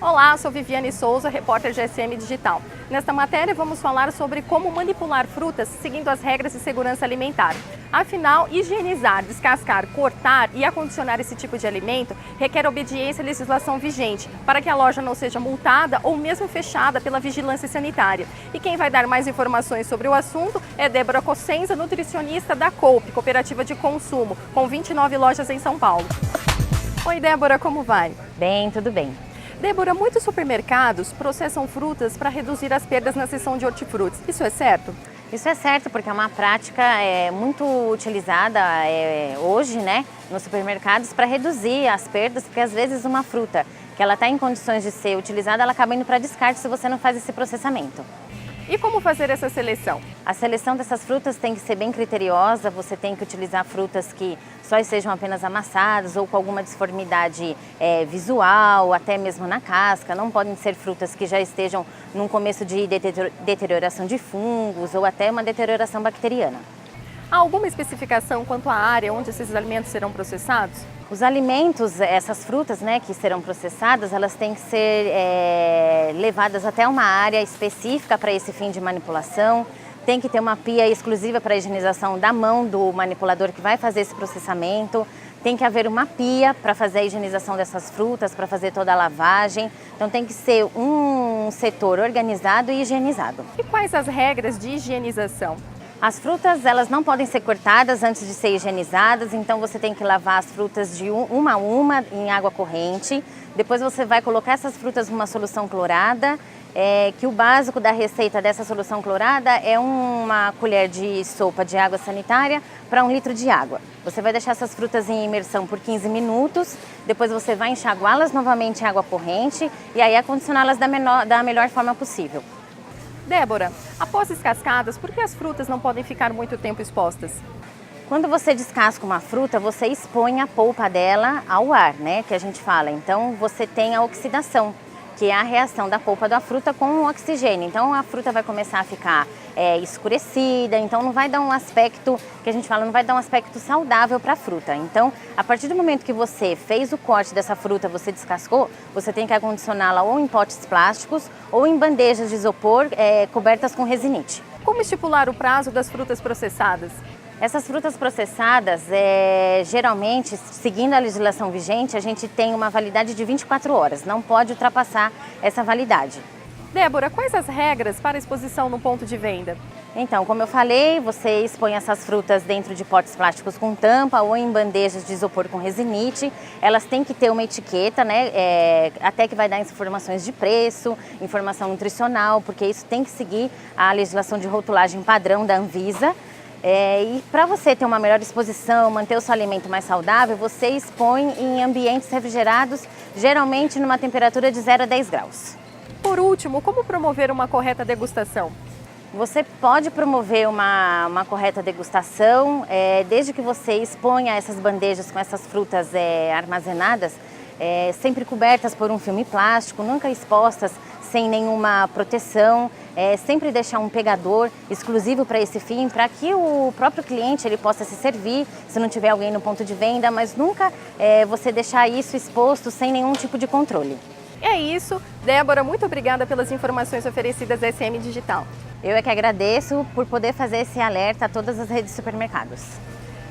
Olá, sou Viviane Souza, repórter GSM Digital. Nesta matéria vamos falar sobre como manipular frutas seguindo as regras de segurança alimentar. Afinal, higienizar, descascar, cortar e acondicionar esse tipo de alimento requer obediência à legislação vigente, para que a loja não seja multada ou mesmo fechada pela vigilância sanitária. E quem vai dar mais informações sobre o assunto é Débora Cossenza, nutricionista da Coop, Cooperativa de Consumo, com 29 lojas em São Paulo. Oi Débora, como vai? Bem, tudo bem. Débora, muitos supermercados processam frutas para reduzir as perdas na seção de hortifrutis. Isso é certo? Isso é certo, porque é uma prática muito utilizada hoje, né, nos supermercados para reduzir as perdas, porque às vezes uma fruta que ela está em condições de ser utilizada, ela acaba indo para descarte se você não faz esse processamento. E como fazer essa seleção? A seleção dessas frutas tem que ser bem criteriosa, você tem que utilizar frutas que só estejam apenas amassadas ou com alguma disformidade visual, até mesmo na casca. Não podem ser frutas que já estejam num começo de deterioração de fungos ou até uma deterioração bacteriana. Há alguma especificação quanto à área onde esses alimentos serão processados? Os alimentos, essas frutas, né, que serão processadas, elas têm que ser levadas até uma área específica para esse fim de manipulação. Tem que ter uma pia exclusiva para a higienização da mão do manipulador que vai fazer esse processamento. Tem que haver uma pia para fazer a higienização dessas frutas, para fazer toda a lavagem. Então tem que ser um setor organizado e higienizado. E quais as regras de higienização? As frutas, elas não podem ser cortadas antes de ser higienizadas, então você tem que lavar as frutas de uma a uma em água corrente. Depois você vai colocar essas frutas numa solução clorada, que o básico da receita dessa solução clorada é uma colher de sopa de água sanitária para 1 litro de água. Você vai deixar essas frutas em imersão por 15 minutos, depois você vai enxaguá-las novamente em água corrente e aí acondicioná-las da melhor forma possível. Débora, após descascadas, por que as frutas não podem ficar muito tempo expostas? Quando você descasca uma fruta, você expõe a polpa dela ao ar, né, que a gente fala. Então você tem a oxidação, que é a reação da polpa da fruta com o oxigênio. Então a fruta vai começar a ficar escurecida, então não vai dar um aspecto, que a gente fala, não vai dar um aspecto saudável para a fruta. Então, a partir do momento que você fez o corte dessa fruta, você descascou, você tem que acondicioná-la ou em potes plásticos ou em bandejas de isopor cobertas com resinite. Como estipular o prazo das frutas processadas? Essas frutas processadas, geralmente, seguindo a legislação vigente, a gente tem uma validade de 24 horas, não pode ultrapassar essa validade. Débora, quais as regras para exposição no ponto de venda? Então, como eu falei, você expõe essas frutas dentro de potes plásticos com tampa ou em bandejas de isopor com resinite. Elas têm que ter uma etiqueta, né, até que vai dar informações de preço, informação nutricional, porque isso tem que seguir a legislação de rotulagem padrão da Anvisa. E para você ter uma melhor exposição, manter o seu alimento mais saudável, você expõe em ambientes refrigerados, geralmente numa temperatura de 0 a 10 graus. Por último, como promover uma correta degustação? Você pode promover uma correta degustação, desde que você exponha essas bandejas com essas frutas armazenadas, sempre cobertas por um filme plástico, nunca expostas sem nenhuma proteção, sempre deixar um pegador exclusivo para esse fim, para que o próprio cliente ele possa se servir, se não tiver alguém no ponto de venda, mas nunca você deixar isso exposto sem nenhum tipo de controle. É isso. Débora, muito obrigada pelas informações oferecidas à SM Digital. Eu é que agradeço por poder fazer esse alerta a todas as redes de supermercados.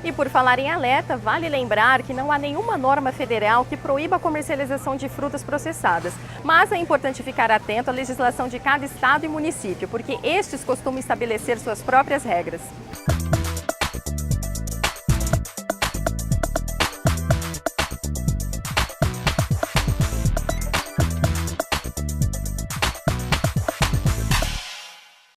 E por falar em alerta, vale lembrar que não há nenhuma norma federal que proíba a comercialização de frutas processadas. Mas é importante ficar atento à legislação de cada estado e município, porque estes costumam estabelecer suas próprias regras.